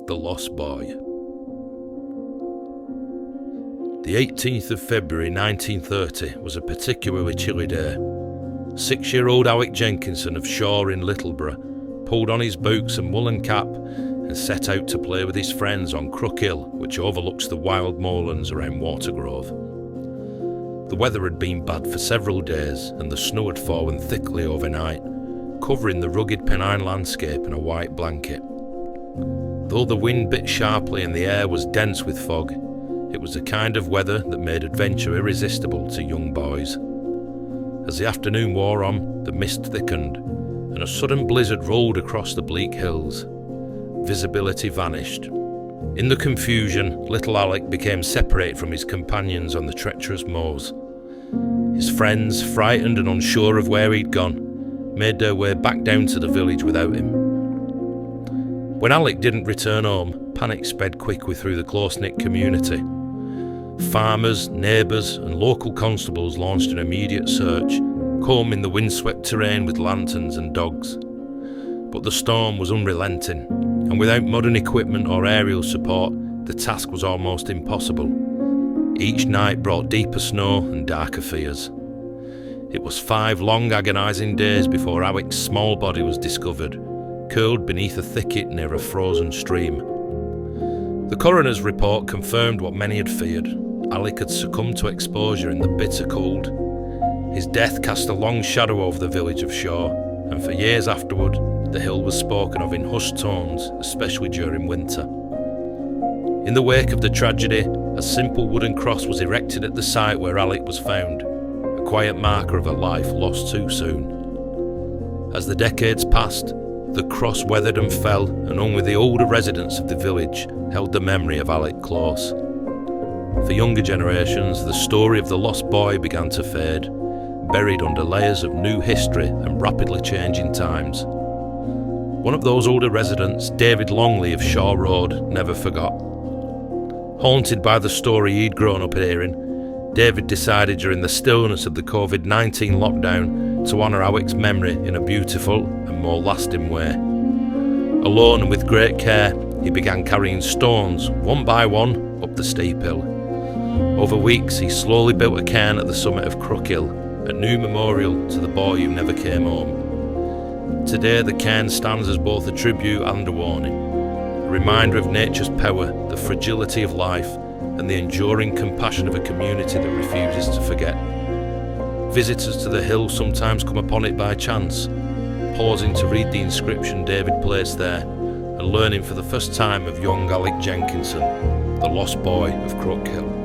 The Lost Boy. The 18th of February 1930 was a particularly chilly day. 6-year-old Alec Jenkinson of Shaw in Littleborough pulled on his boots and woolen cap and set out to play with his friends on Crook Hill, which overlooks the wild moorlands around Watergrove. The weather had been bad for several days and the snow had fallen thickly overnight, covering the rugged Pennine landscape in a white blanket. Though the wind bit sharply and the air was dense with fog, it was the kind of weather that made adventure irresistible to young boys. As the afternoon wore on, the mist thickened, and a sudden blizzard rolled across the bleak hills. Visibility vanished. In the confusion, little Alec became separated from his companions on the treacherous moors. His friends, frightened and unsure of where he'd gone, made their way back down to the village without him. When Alec didn't return home, panic sped quickly through the close-knit community. Farmers, neighbours and local constables launched an immediate search, combing the windswept terrain with lanterns and dogs. But the storm was unrelenting, and without modern equipment or aerial support, the task was almost impossible. Each night brought deeper snow and darker fears. It was 5 long agonising days before Alec's small body was discovered, curled beneath a thicket near a frozen stream. The coroner's report confirmed what many had feared. Alec had succumbed to exposure in the bitter cold. His death cast a long shadow over the village of Shaw, and for years afterward, the hill was spoken of in hushed tones, especially during winter. In the wake of the tragedy, a simple wooden cross was erected at the site where Alec was found, a quiet marker of a life lost too soon. As the decades passed, the cross weathered and fell, and only the older residents of the village held the memory of Alec close. For younger generations, the story of the lost boy began to fade, buried under layers of new history and rapidly changing times. One of those older residents, David Longley of Shaw Road, never forgot. Haunted by the story he'd grown up hearing, David decided during the stillness of the COVID-19 lockdown to honour Alec's memory in a beautiful and more lasting way. Alone and with great care, he began carrying stones, one by one, up the steep hill. Over weeks, he slowly built a cairn at the summit of Crook Hill, a new memorial to the boy who never came home. Today, the cairn stands as both a tribute and a warning, a reminder of nature's power, the fragility of life, and the enduring compassion of a community that refuses to forget. Visitors to the hill sometimes come upon it by chance, pausing to read the inscription David placed there and learning for the first time of young Alec Jenkinson, the lost boy of Crook Hill.